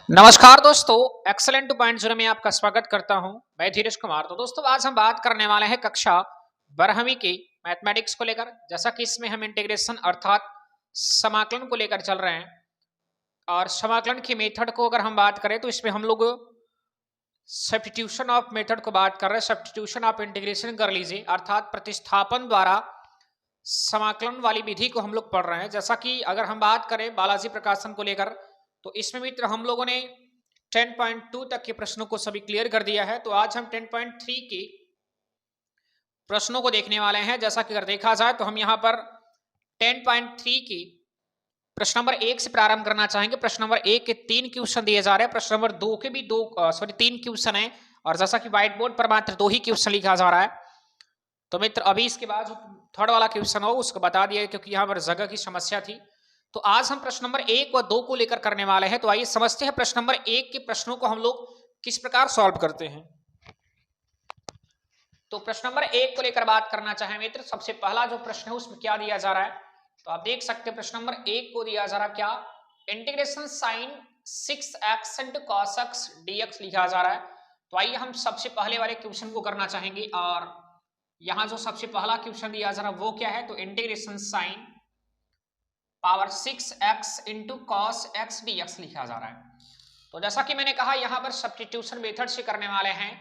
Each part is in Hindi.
नमस्कार दोस्तों, एक्सेलेंट 2.0 में आपका स्वागत करता हूं। मैं धीरज कुमार। तो दोस्तों, आज हम बात करने वाले हैं कक्षा 12वीं की मैथमेटिक्स को लेकर। जैसा कि इसमें हम इंटीग्रेशन अर्थात समाकलन को लेकर चल रहे हैं, और समाकलन की मेथड को अगर हम बात करें तो इसमें हम लोग सब्स्टिट्यूशन ऑफ मेथड को बात कर रहे हैं। सब्स्टिट्यूशन ऑफ इंटीग्रेशन कर लीजिए, अर्थात प्रतिस्थापन द्वारा समाकलन वाली विधि को हम लोग पढ़ रहे हैं। जैसा कि अगर हम बात करें बालाजी प्रकाशन को लेकर, तो इसमें मित्र हम लोगों ने 10.2 तक के प्रश्नों को सभी क्लियर कर दिया है। तो आज हम 10.3 के प्रश्नों को देखने वाले हैं। जैसा कि अगर देखा जाए तो हम यहाँ पर 10.3 की प्रश्न नंबर 1 से प्रारंभ करना चाहेंगे। प्रश्न नंबर 1 के 3 क्वेश्चन दिए जा रहे हैं। प्रश्न नंबर 2 के भी 3 क्वेश्चन है, और जैसा कि व्हाइट बोर्ड पर मात्र 2 ही क्वेश्चन लिखा जा रहा है। तो मित्र अभी इसके बाद जो थर्ड वाला क्वेश्चन हो उसको बता दिया, क्योंकि यहाँ पर जगह की समस्या थी। तो आज हम प्रश्न नंबर 1 व 2 को लेकर करने वाले हैं। तो आइए समझते हैं प्रश्न नंबर 1 के प्रश्नों को हम लोग किस प्रकार सॉल्व करते हैं। तो प्रश्न नंबर 1 को लेकर बात करना चाहे मित्र, सबसे पहला जो प्रश्न है उसमें क्या दिया जा रहा है, तो आप देख सकते हैं प्रश्न नंबर 1 को दिया जा रहा क्या, integration sine 6x into cos x dx लिखा जा रहा है। तो आइए हम सबसे पहले वाले क्वेश्चन को करना चाहेंगे, और यहां जो सबसे पहला क्वेश्चन दिया जा रहा है वो क्या है, तो integration sine power 6x into cos x dx लिखा जा रहा है। तो जैसा कि मैंने कहा यहाँ पर सब्स्टिट्यूशन मेथड से करने वाले हैं।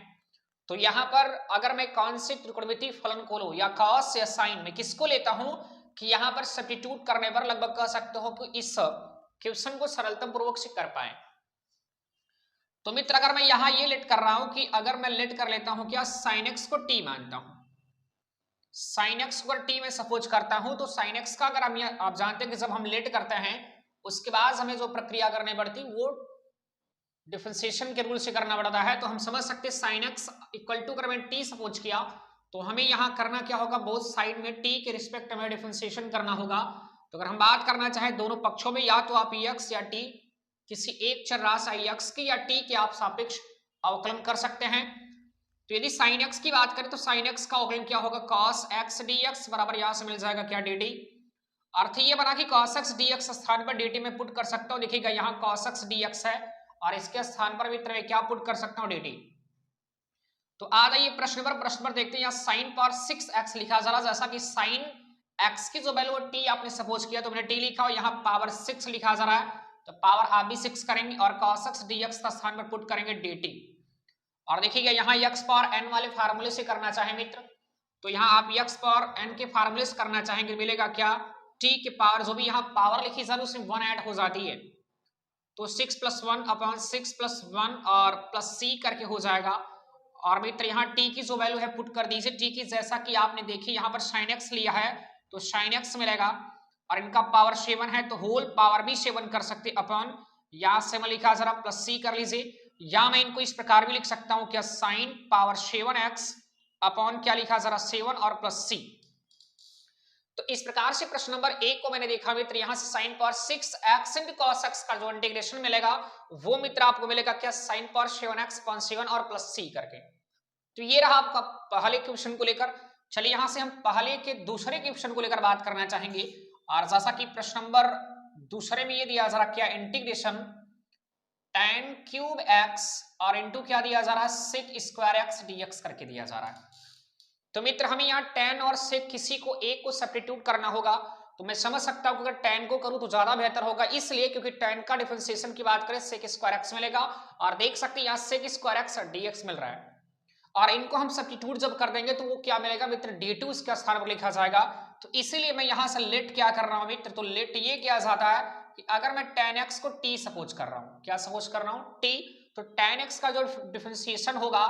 तो यहाँ पर अगर मैं कौन से त्रिकोणमितीय फलन को लूं, या कॉस या साइन, में किसको लेता हूं कि यहाँ पर सब्स्टिट्यूट करने पर लगभग कह सकते हो कि इस क्वेश्चन को सरलता पूर्वक से कर पाए। तो मित्र अगर मैं यहाँ ये लेट कर रहा हूं कि अगर मैं लेट कर लेता हूं क्या, साइन एक्स को टी मानता हूं, साइन एक्स को टी में सपोज करता हूं, तो साइन एक्स का अगर हम आप जानते हैं कि जब हम लेट करते हैं उसके बाद हमें जो प्रक्रिया करनी पड़ती वो डिफरेंशिएशन के रूल से करना पड़ता है। तो हम समझ सकते हैं साइन एक्स इक्वल टू अगर मैंने टी सपोज किया, तो हमें यहाँ करना क्या होगा, बोथ साइड में टी के रिस्पेक्ट में डिफरेंशिएशन करना होगा। तो अगर हम बात करना चाहे दोनों पक्षों में, या तो आप एक्स या टी किसी एक चर राशि एक्स की या टी के आप सापेक्ष अवकलन कर सकते हैं। तो यदि साइन एक्स की बात करें तो साइन एक्स का अवकलन क्या होगा, कॉस एक्स डी एक्स बराबर यहां से मिल जाएगा क्या, डी डी। अर्थ ये बना कि cos x dx स्थान पर dt में पुट कर सकता हूं। देखिएगा यहाँ cos x dx है, और इसके स्थान पर मित्र मैं क्या पुट कर सकता हूं, dt। तो आ जाइए प्रश्न पर देखते हैं। यहाँ साइन पावर 6x लिखा जा रहा, जैसा कि साइन x की जो वैल्यू t आपने सपोज किया तो मैंने t लिखा, और यहाँ पावर 6 लिखा जा रहा है, तो पावर आप भी 6 करेंगे और cos x dx का स्थान पर पुट करेंगे dt। और देखिएगा यहाँ x पावर n वाले फार्मूले से करना चाहे मित्र, तो यहाँ आप x पावर n के फार्मूले से करना चाहेंगे, मिलेगा क्या, t के पावर जो भी यहाँ पावर लिखी सर उसमें 1 ऐड हो जाती है, तो 6 + 1 अपॉन 6 + 1 और प्लस c करके हो जाएगा। और मित्र यहाँ t की जो वैल्यू है पुट कर दीजिए, t की जैसा कि आपने देखी यहाँ पर sin x लिया है तो sin x मिलेगा, और इनका पावर 7 है तो होल पावर भी 7 कर सकते अपॉन, या से मैं लिखा जरा प्लस c कर लीजिए, या मैं इनको इस प्रकार भी लिख सकता हूँ क्या, sin पावर 7x अपॉन क्या लिखा जरा 7 और प्लस c। तो इस प्रकार से प्रश्न नंबर 1 को मैंने देखा मित्र, यहां से sin power 6x into cos x का जो इंटीग्रेशन मिलेगा वो मित्र आपको मिलेगा क्या, sin पावर 7x अपॉन 7 और प्लस c करके। तो ये रहा आपका पहले क्वेश्चन को लेकर। चलिए यहां से हम पहले के दूसरे क्वेश्चन को लेकर बात करना चाहेंगे, और जैसा कि प्रश्न नंबर दूसरे में ये दिया जा रहा क्या, इंटीग्रेशन tan क्यूब x और इंटू क्या दिया जा रहा है, sec स्क्वायर x dx करके दिया जा रहा है। तो मित्र हमें यहाँ tan और sec किसी को एक को सब्स्टिट्यूट करना होगा। तो मैं समझ सकता हूं कि अगर tan को करूं तो ज्यादा बेहतर होगा, इसलिए क्योंकि tan का डिफरेंशिएशन की बात करें sec स्क्वायर x मिलेगा, और देख सकते हैं यहाँ sec स्क्वायर x dx मिल रहा है, और इनको हम सब्स्टिट्यूट जब कर देंगे तो वो क्या मिलेगा मित्र, d2 इसके स्थान पर लिखा जाएगा। तो इसीलिए मैं यहाँ से लेट क्या कर रहा हूं मित्र, तो लेट ये क्या जाता है कि अगर मैं tan x को t सपोज कर रहा हूं, क्या सपोज कर रहा हूं, t, तो tan x का जो डिफरेंशिएशन होगा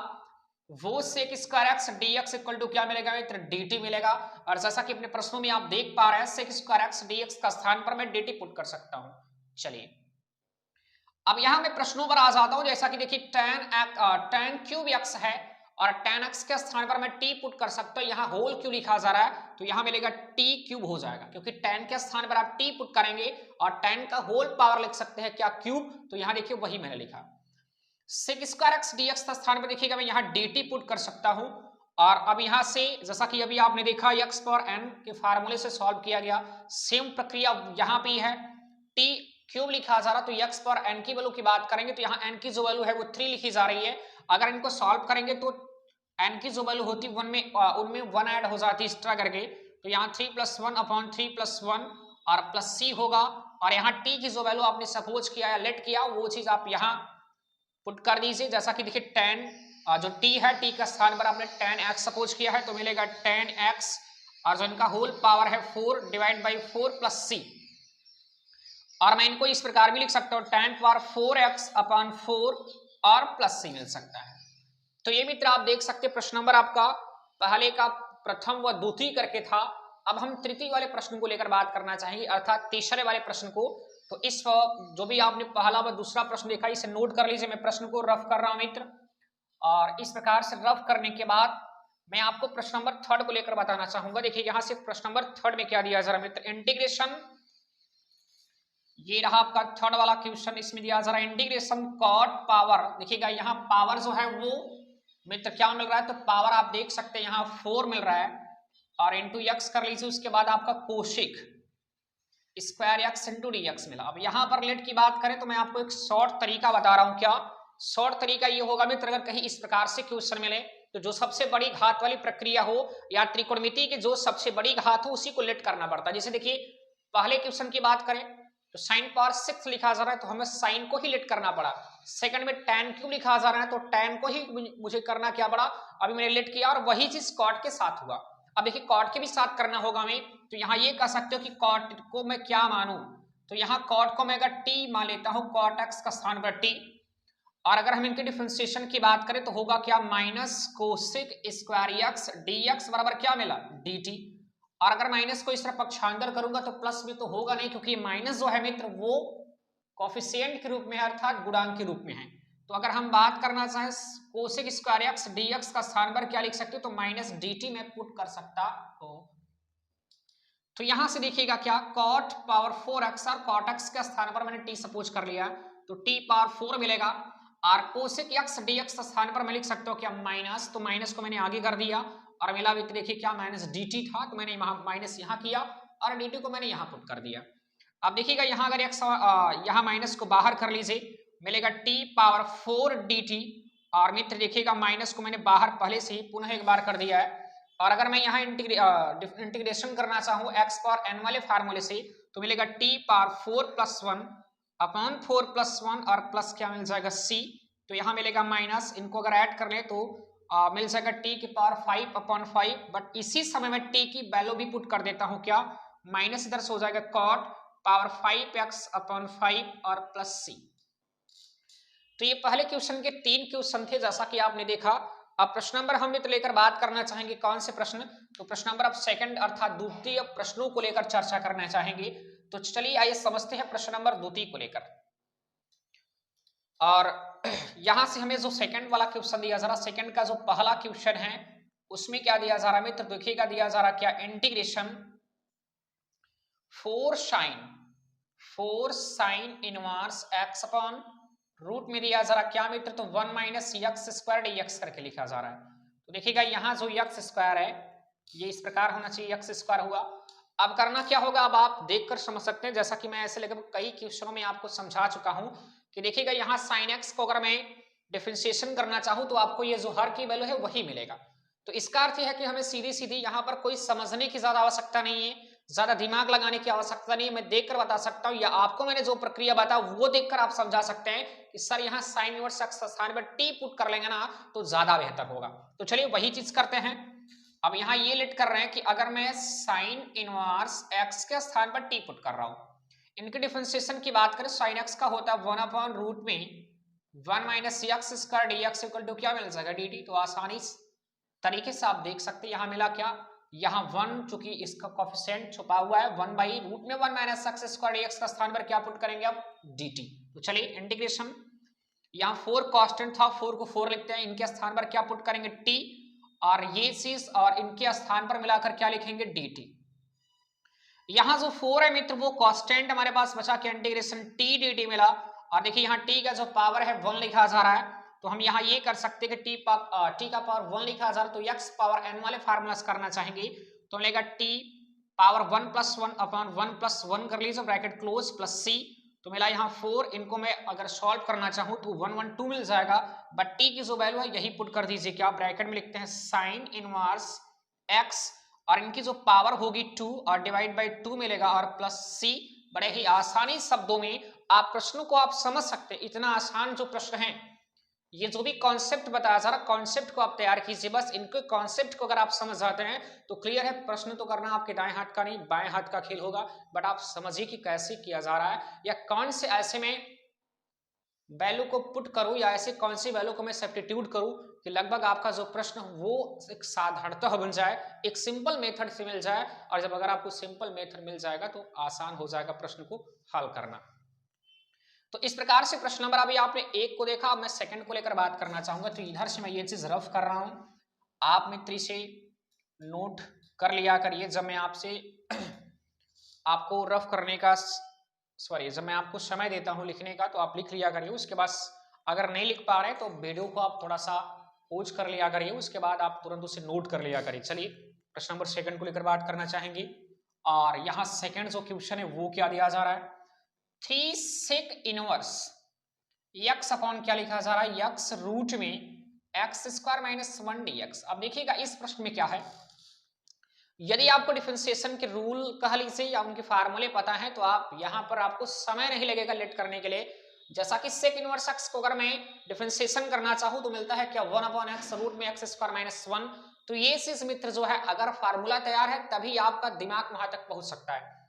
वो sec square x dx equal to क्या मिलेगा मित्र, dt मिलेगा। और जैसा कि अपने प्रश्नों में आप देख पा रहे हैं sec स्क्वायर x dx का स्थान पर मैं dt पुट कर सकता हूं। चलिए अब यहां मैं प्रश्नों पर आ जाता हूं। जैसा कि देखिए tan क्यूब x है, और tan x के स्थान पर मैं t पुट कर सकता हूं, यहाँ होल क्यों लिखा जा रहा है, तो यहाँ मिलेगा t क्यूब हो जाएगा, क्योंकि tan के स्थान पर आप t पुट करेंगे और tan का होल पावर लिख सकते हैं क्या, क्यूब। तो यहाँ देखिए वही मैंने लिखा, sec स्क्वायर x dx का स्थान पर देखिएगा मैं यहाँ dt पुट कर सकता हूं। और अब यहां से जैसा कि अभी आपने देखा x पावर n के फार्मूले से सॉल्व किया गया, सेम प्रक्रिया यहां भी है, t क्यूब लिखा जा रहा, तो x पर n की वैल्यू की बात करेंगे तो यहाँ n की जो वैल्यू है वो 3 लिखी जा रही है। अगर इनको सॉल्व करेंगे तो n की जो वैल्यू होती वन में उनमें 1 ऐड हो जाती इस तरह करके, तो यहाँ 3 + 1 अपॉन 3 + 1 और प्लस c होगा। और यहाँ t की जो वैल्यू आपने सपोज किया या लेट किया वो चीज आप यहाँ पुट कर दीजिए। जैसा कि देखिए tan जो t है, t का स्थान पर आपने tan x सपोज किया है तो मिलेगा tan x, और जो इनका होल पावर है 4 डिवाइड बाई 4 प्लस c। और मैं इनको इस प्रकार भी लिख सकता हूँ tan पावर 4x अपॉन 4 और प्लस c मिल सकता है। तो ये मित्र आप देख सकते हैं प्रश्न नंबर आपका पहले का प्रथम व द्वितीय करके था। अब हम तृतीय वाले प्रश्न को लेकर बात करना चाहेंगे, अर्थात तीसरे वाले प्रश्न को। तो इस जो भी आपने पहला व दूसरा प्रश्न देखा इसे नोट कर लीजिए। मैं प्रश्न को रफ कर रहा हूं मित्र, और इस प्रकार से रफ करने के बाद मैं आपको प्रश्न नंबर 3 को लेकर बताना चाहूंगा। देखिए यहाँ से प्रश्न नंबर 3 में क्या दिया जा रहा है मित्र, इंटीग्रेशन, ये रहा आपका 3 वाला क्वेश्चन। इसमें दिया जा रहा है इंटीग्रेशन कॉट पावर। देखिएगा यहाँ पावर जो है वो मित्र क्या मिल रहा है, तो पावर आप देख सकते हैं यहाँ 4 मिल रहा है और इंटू एक्स कर लीजिए, उसके बाद आपका cosec square x into D x मिला। अब यहाँ पर लेट की बात करें तो मैं आपको एक शॉर्ट तरीका बता रहा हूँ। क्या शॉर्ट तरीका ये होगा मित्र, अगर कहीं इस प्रकार से क्वेश्चन मिले तो जो सबसे बड़ी घात वाली प्रक्रिया हो या त्रिकोणमिति की जो सबसे बड़ी घात हो उसी को लेट करना पड़ता है। जैसे देखिए पहले क्वेश्चन की बात करें तो sin पावर 6 लिखा जा रहा है तो हमें sin को ही लेट करना पड़ा। सेकंड में tan क्यूब लिखा जा रहा है तो tan को ही मुझे करना क्या पड़ा, अभी मैंने लेट किया, और वही चीज cot के साथ हुआ। अब देखिए cot के भी साथ करना होगा हमें, तो यहाँ ये कह सकते हो कि cot को मैं क्या मानूं, तो यहाँ cot को मैं अगर t मान लेता हूँ, cot x का स्थान पर t, और अगर हम इनके डिफरेंशिएशन की बात करें तो होगा क्या, minus cosec square x dx बराबर क्या मिला, dt। और अगर माइनस को इस तरह पक्षांतर करूंगा तो प्लस भी तो होगा नहीं, क्योंकि माइनस जो है मित्र वो कोफिशिएंट के रूप में है, अर्थात गुणांक के रूप में है। तो अगर हम बात करना चाहें कोसेक स्क्वायर एक्स dx का स्थान पर क्या लिख सकते हो, तो माइनस dt में पुट कर सकता हो। तो यहां से देखिएगा क्या, cot पावर 4x और cot x के स्थान पर मैंने t सपोज कर लिया तो t पावर 4 मिलेगा, और कोसेक x dx के स्थान पर मैं लिख सकता हूँ क्या, माइनस, तो माइनस को मैंने आगे कर दिया और मिला भी, देखिए क्या माइनस dt था तो मैंने माइनस यहाँ किया और dt को मैंने यहाँ पुट कर दिया। अब देखिएगा यहाँ अगर x यहाँ माइनस को बाहर कर लीजिए, मिलेगा t पावर 4 dt, और मित्र देखिएगा माइनस को मैंने बाहर पहले से ही पुनः एक बार कर दिया है। और अगर मैं यहाँ इंटीग्रेशन करना चाहूँ x पावर n वाले फार्मूले से तो मिलेगा t पावर 4 + 1 अपॉन 4 + 1 और प्लस क्या मिल जाएगा c, तो यहाँ मिलेगा माइनस, इनको अगर ऐड कर ले तो मिल जाएगा t की पावर 5 अपॉन 5, बट इसी समय में t की वैल्यू भी पुट कर देता हूँ क्या, माइनस इधर से हो जाएगा cot पावर 5x अपॉन 5 और प्लस c। तो ये पहले क्वेश्चन के 3 क्वेश्चन थे जैसा कि आपने देखा। अब प्रश्न नंबर हम मित्र लेकर बात करना चाहेंगे कौन से प्रश्न, तो प्रश्न नंबर अब सेकंड अर्थात द्वितीय प्रश्नों को लेकर चर्चा करना चाहेंगे। तो चलिए आइए समझते हैं प्रश्न नंबर द्वितीय को लेकर। और यहां से हमें जो सेकंड वाला क्वेश्चन दिया जा रहा, सेकंड का जो पहला क्वेश्चन है उसमें क्या दिया जा रहा है मित्र, देखिएगा दिया जा रहा क्या, integration 4 sin inverse x upon root में दिया जा रहा क्या मित्र, तो 1 माइनस एक्स स्क्वायर dx करके लिखा जा रहा है। तो देखिएगा यहाँ जो एक्स स्क्वायर है ये इस प्रकार होना चाहिए, एक्स स्क्वायर हुआ। अब करना क्या होगा, अब आप देखकर समझ सकते हैं, जैसा कि मैं ऐसे लगभग कई क्वेश्चनों में आपको समझा चुका हूं कि देखिएगा यहाँ sin x को अगर मैं डिफरेंशिएशन करना चाहूँ तो आपको ये जो हर की वैल्यू है वही मिलेगा। तो इसका अर्थ यह है कि हमें सीधी सीधी यहाँ पर कोई समझने की ज्यादा आवश्यकता नहीं है, ज्यादा दिमाग लगाने की आवश्यकता नहीं है, मैं देखकर बता सकता हूँ या आपको मैंने जो प्रक्रिया बताया वो देखकर आप समझा सकते हैं कि सर यहाँ साइन इनवर्स एक्स स्थान पर टी पुट कर लेंगे ना तो ज्यादा बेहतर होगा। तो चलिए वही चीज करते हैं। अब यहाँ ये लेट कर रहे हैं कि अगर मैं साइन इनवर्स एक्स के स्थान पर टी पुट कर रहा हूँ, इनके डिफरेंशिएशन की बात करें साइन एक्स का होता है 1 अपॉन रूट में 1 minus x square dx equal to क्या मिल जाएगा dt। तो आसानी तरीके से आप देख सकते हैं यहाँ मिला क्या, यहाँ 1 चूंकि इसका कोफिशिएंट छुपा हुआ है 1 बाई रूट में 1 माइनस एक्स स्क्वायर dx का स्थान पर क्या पुट करेंगे अब dt। तो चलिए इंटीग्रेशन, यहाँ 4 कांस्टेंट था 4 को 4 लिखते हैं, इनके स्थान पर क्या पुट करेंगे t, और ये चीज और इनके स्थान पर मिलाकर क्या लिखेंगे dt। यहाँ जो 4 है मित्र वो कांस्टेंट हमारे पास बचा के इंटीग्रेशन t dt मिला, और देखिए यहाँ t का जो पावर है 1 लिखा जा रहा है, तो हम यहाँ ये कर सकते हैं कि t का पावर 1 लिखा जा रहा है तो x पावर n वाले फार्मूलास करना चाहेंगे तो मिलेगा t पावर 1 + 1 अपॉन 1 + 1 कर लीजिए ब्रैकेट क्लोज प्लस c, तो मिला यहाँ 4, इनको मैं अगर सॉल्व करना चाहूँ तो 112 मिल जाएगा, बट टी की जो वैल्यू है यही पुट कर दीजिए, क्या ब्रैकेट में लिखते हैं साइन इनवर्स x, और इनकी जो पावर होगी 2 और डिवाइड बाई 2 मिलेगा और प्लस c। बड़े ही आसानी शब्दों में आप प्रश्नों को आप समझ सकते हैं, इतना आसान जो प्रश्न है, ये जो भी कॉन्सेप्ट बताया जा रहा है कॉन्सेप्ट को आप तैयार कीजिए, बस इनके कॉन्सेप्ट को अगर आप समझ जाते हैं तो क्लियर है, प्रश्न तो करना आपके दाएं हाथ का नहीं बाएं हाथ का खेल होगा, बट आप समझिए कि कैसे किया जा रहा है या कौन से ऐसे में वैल्यू को पुट करूं या ऐसे कौन सी वैल्यू को मैं सब्स्टिट्यूट करूं कि लगभग आपका जो प्रश्न वो एक साधारणतः बन जाए, एक सिंपल मेथड से मिल जाए, और जब अगर आपको सिंपल मेथड मिल जाएगा तो आसान हो जाएगा प्रश्न को हल करना। तो इस प्रकार से प्रश्न नंबर अभी आपने 1 को देखा, अब मैं सेकंड को लेकर बात करना चाहूंगा। तो इधर से मैं ये चीज रफ कर रहा हूं, आप मित्र से नोट कर लिया करिए। जब मैं आपसे आपको रफ करने का जब मैं आपको समय देता हूं लिखने का तो आप लिख लिया करिए, उसके बाद अगर नहीं लिख पा रहे तो वीडियो को आप थोड़ा सा पॉज कर लिया करिए, उसके बाद आप तुरंत उसे नोट कर लिया करिए। चलिए प्रश्न नंबर सेकंड को लेकर बात करना चाहेंगे, और यहाँ सेकंड जो क्वेश्चन है वो क्या दिया जा रहा है, 3 सेक इनवर्स यक्स अपॉन क्या लिखा जा रहा है, यक्स रूट में एक्स स्क्वायर माइनस 1 dx। अब देखिएगा इस प्रश्न में क्या है, यदि आपको डिफरेंशिएशन के रूल कह लीजिए या उनके फार्मूले पता है तो आप यहाँ पर आपको समय नहीं लगेगा लेट करने के लिए। जैसा कि सेक इनवर्स एक्स को अगर मैं डिफरेंशिएशन करना चाहूँ तो मिलता है क्या 1 अपॉन एक्स रूट में एक्स स्क्वायर माइनस 1। तो ये चीज मित्र जो है अगर फार्मूला तैयार है तभी आपका दिमाग वहां तक पहुंच सकता है।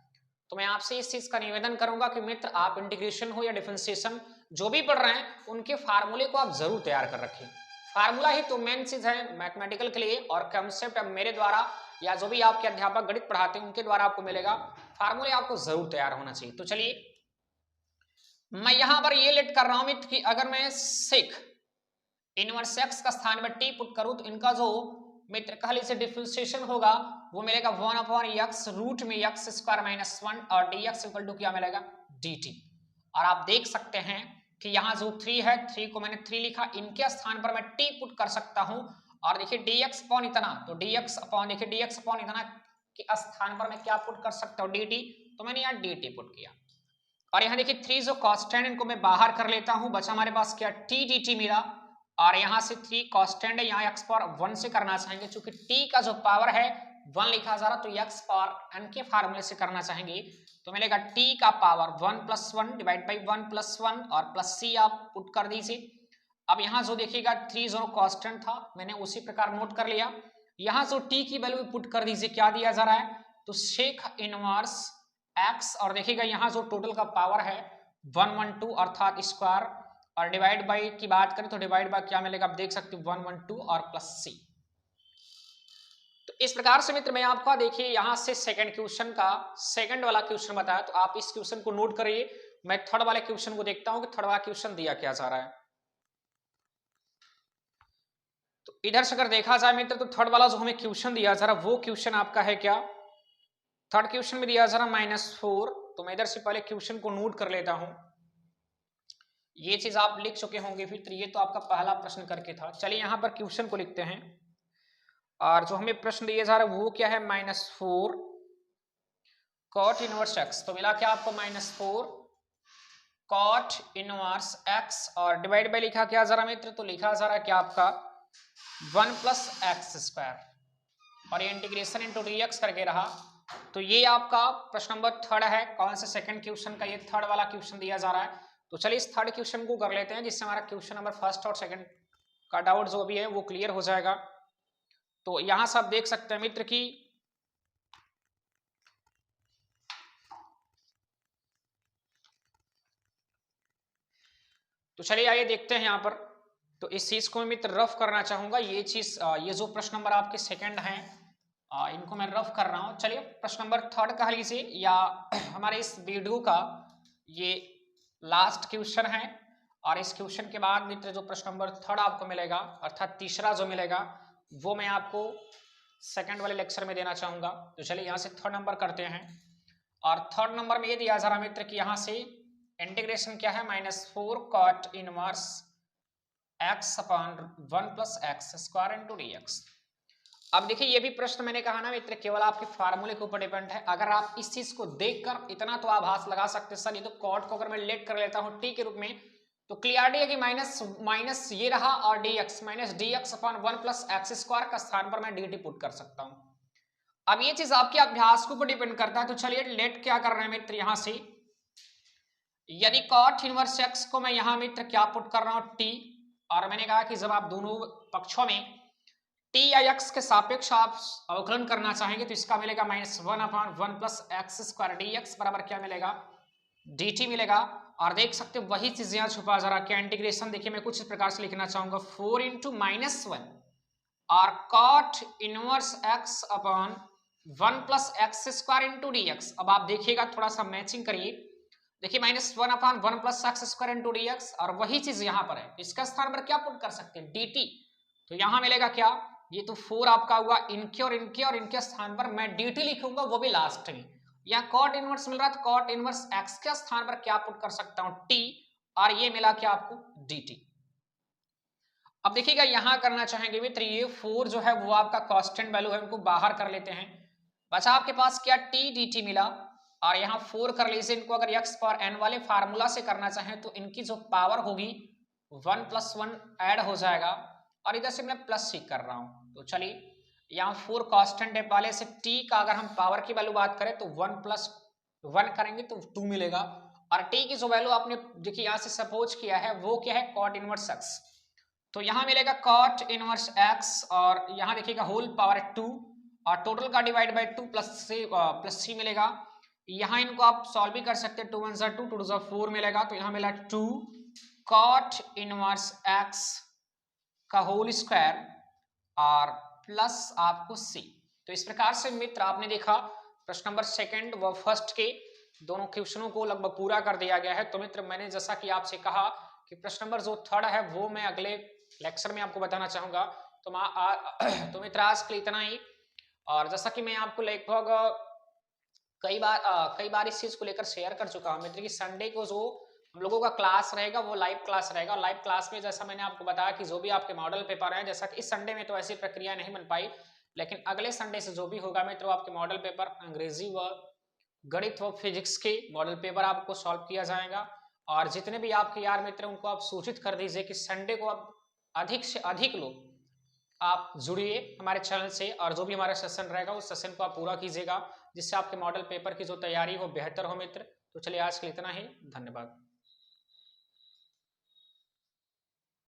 तो मैं आपसे इस चीज का निवेदन करूंगा कि मित्र आप इंटीग्रेशन हो या डिफरेंशिएशन जो भी पढ़ रहे हैं उनके फार्मूले को आप जरूर तैयार कर रखें। फार्मूला ही तो मेन चीज है मैथमेटिकल के लिए, और कॉन्सेप्ट अब मेरे द्वारा या जो भी आपके अध्यापक गणित पढ़ाते हैं उनके द्वारा आपको मिलेगा, फार्मूले आपको जरूर तैयार होना चाहिए। तो चलिए मैं यहां पर ये लेट कर रहा हूं मित्र कि अगर मैं सेक इनवर्स एक्स का स्थान में टी पुट करूं तो इनका जो मित्र कह लीजिए डिफरेंशिएशन होगा वो मिलेगा 1 अपॉन एक्स रूट में एक्स स्क्वायर माइनस 1 और dx इक्वल टू क्या मिलेगा dt। और आप देख सकते हैं कि यहाँ जो 3 है 3 को मैंने 3 लिखा, इनके स्थान पर मैं t पुट कर सकता हूं, और देखिए dx अपॉन इतना, तो dx अपॉन देखिए dx अपॉन इतना के स्थान पर मैं क्या पुट कर सकता हूँ dt, तो मैंने यहाँ dt पुट किया। और यहाँ देखिए 3 जो कांस्टेंट इनको मैं बाहर कर लेता हूं, बचा हमारे पास क्या t dt मेरा, और यहाँ से 3 कांस्टेंट है, यहाँ x पावर 1 से करना चाहेंगे क्योंकि t का जो पावर है 1 लिखा जा रहा, तो x पावर n के फार्मूले से करना चाहेंगे तो मिलेगा t का पावर 1 + 1 डिवाइड बाई 1 + 1 और प्लस c आप पुट कर दीजिए। अब यहाँ जो देखिएगा 3 जो कांस्टेंट था मैंने उसी प्रकार नोट कर लिया, यहाँ जो t की वैल्यू पुट कर दीजिए, क्या दिया जा रहा है तो सेक इनवर्स x, और देखिएगा यहाँ जो टोटल का पावर है 112 अर्थात स्क्वायर, और डिवाइड बाई की बात करें तो डिवाइड बाई क्या मिलेगा आप देख सकते हो 112 और प्लस c। तो इस प्रकार से मित्र मैं आपका देखिए यहां से सेकंड क्वेश्चन का सेकंड वाला क्वेश्चन बताया, तो आप इस क्वेश्चन को नोट करिए। मैं थर्ड वाले क्वेश्चन को देखता हूं कि थर्ड वाला क्वेश्चन दिया क्या जा रहा है। तो इधर से अगर देखा जाए मित्र तो थर्ड वाला जो हमें क्वेश्चन दिया जा रहा वो क्वेश्चन आपका है क्या, थर्ड क्वेश्चन में दिया जा रहा -4। तो मैं इधर से पहले क्वेश्चन को नोट कर लेता हूं, ये चीज आप लिख चुके होंगे फिर, ये तो आपका पहला प्रश्न करके था। चलिए यहाँ पर क्वेश्चन को लिखते हैं, और जो हमें प्रश्न दिया जा रहा है वो क्या है -4 कॉट इनवर्स एक्स। तो मिला क्या आपको -4 कॉट इनवर्स एक्स, और डिवाइड बाय लिखा क्या जा रहा मित्र, तो लिखा जा रहा है क्या आपका 1 + x², और ये इंटीग्रेशन इनटू dx करके रहा। तो ये आपका प्रश्न नंबर थर्ड है, कौन से सेकंड क्वेश्चन का, ये थर्ड वाला क्वेश्चन दिया जा रहा है। तो चलिए इस थर्ड क्वेश्चन को कर लेते हैं जिससे हमारा क्वेश्चन नंबर फर्स्ट और सेकंड का डाउट जो भी है वो क्लियर हो जाएगा। तो यहां से आप देख सकते हैं मित्र की तो चलिए आइए देखते हैं यहाँ पर। तो इस चीज को मैं मित्र रफ करना चाहूंगा, ये चीज ये जो प्रश्न नंबर आपके सेकंड हैं इनको मैं रफ कर रहा हूं। चलिए प्रश्न नंबर थर्ड कह लीजिए या हमारे इस वीडियो का ये लास्ट क्वेश्चन है, और इस क्वेश्चन के बाद मित्र जो प्रश्न नंबर थर्ड आपको मिलेगा अर्थात तीसरा जो मिलेगा वो मैं आपको सेकंड वाले लेक्चर में देना चाहूंगा। तो चलिए यहाँ से थर्ड नंबर करते हैं, और थर्ड नंबर में ये दिया जा रहा मित्र कि यहाँ से इंटीग्रेशन क्या है -4 cot inverse x upon 1 + x² into dx। अब देखिए ये भी प्रश्न मैंने कहा ना मित्र केवल आपके फार्मूले के ऊपर डिपेंड है। अगर आप इस चीज को देखकर इतना तो आभास लगा सकते सर ये तो कॉट को अगर मैं लेट कर लेता हूं टी के रूप में तो क्लियरिटी है कि माइनस माइनस ये रहा और dx minus dx upon 1 plus x square का स्थान पर मैं dt पुट कर सकता हूं। अब ये चीज आपके अभ्यास के ऊपर डिपेंड करता है। तो चलिए लेट क्या कर रहे हैं मित्र यहां से यदि कॉट इनवर्स एक्स को मैं यहां मित्र क्या पुट कर रहा हूं टी और मैंने कहा कि जब आप दोनों पक्षों में टी या एक्स के सापेक्ष आप अवकलन करना चाहेंगे तो इसका मिलेगा minus 1 upon 1 plus x square dx बराबर क्या मिलेगा dt मिलेगा। और देख सकते हो वही चीज यहाँ छुपा जा रहा क्या इंटीग्रेशन देखिए मैं कुछ इस प्रकार से लिखना चाहूंगा 4 इंटू माइनस 1 और cot inverse x upon 1 plus x square into dx। अब आप देखिएगा थोड़ा सा मैचिंग करिए देखिए minus 1 upon 1 plus x square into dx और वही चीज यहाँ पर है इसका स्थान पर क्या पुट कर सकते हैं dt। तो यहाँ मिलेगा क्या ये तो 4 आपका हुआ इनके और इनके स्थान पर मैं dt लिखूंगा वो भी लास्ट में। यहाँ कॉट इनवर्स मिल रहा है तो कॉट इनवर्स एक्स के स्थान पर क्या पुट कर सकता हूं t और ये मिला क्या आपको dt। अब देखिएगा यहां करना चाहेंगे मित्र ये 4 जो है वो आपका कांस्टेंट वैल्यू है उनको बाहर कर लेते हैं बचा आपके पास क्या t dt मिला और यहाँ 4 कर लीजिए इनको अगर x पावर n वाले फार्मूला से करना चाहें तो इनकी जो पावर होगी 1 प्लस 1 ऐड हो जाएगा और इधर से मैं प्लस ही कर रहा हूं। तो चलिए यहाँ 4 कांस्टेंट है वाले से t का अगर हम पावर की वैल्यू बात करें तो 1 प्लस 1 करेंगे तो 2 मिलेगा और t की जो वैल्यू आपने देखिए यहाँ से सपोज किया है वो क्या है कॉट इनवर्स x। तो यहाँ मिलेगा कॉट इनवर्स x और यहाँ देखिएगा होल पावर 2 और टोटल का डिवाइड बाई 2 प्लस सी मिलेगा। यहाँ इनको आप सॉल्व भी कर सकते हैं 2 1 2 2 2 4 मिलेगा तो यहाँ मिला 2 कॉट इनवर्स x का होल स्क्वायर और प्लस आपको c। तो इस प्रकार से मित्र आपने देखा प्रश्न नंबर सेकंड व फर्स्ट के दोनों क्वेश्चनों को लगभग पूरा कर दिया गया है। तो मित्र मैंने जैसा कि आपसे कहा कि प्रश्न नंबर जो थर्ड है वो मैं अगले लेक्चर में आपको बताना चाहूंगा। तो मित्र आज के लिए इतना ही और जैसा कि मैं आपको लगभग कई बार इस चीज को लेकर शेयर कर चुका हूं मित्र कि संडे को जो हम लोगों का क्लास रहेगा वो लाइव क्लास रहेगा और लाइव क्लास में जैसा मैंने आपको बताया कि जो भी आपके मॉडल पेपर है जैसा कि इस संडे में तो ऐसी प्रक्रिया नहीं बन पाई लेकिन अगले संडे से जो भी होगा मित्र आपके मॉडल पेपर अंग्रेजी व गणित व फिजिक्स के मॉडल पेपर आपको सॉल्व किया जाएगा। और जितने भी आपके यार मित्र उनको आप सूचित कर दीजिए कि संडे को आप अधिक से अधिक लोग आप जुड़िए हमारे चैनल से और जो भी हमारा सेशन रहेगा उस सेशन को आप पूरा कीजिएगा जिससे आपके मॉडल पेपर की जो तैयारी हो बेहतर हो मित्र। तो चलिए आज के लिए इतना ही, धन्यवाद।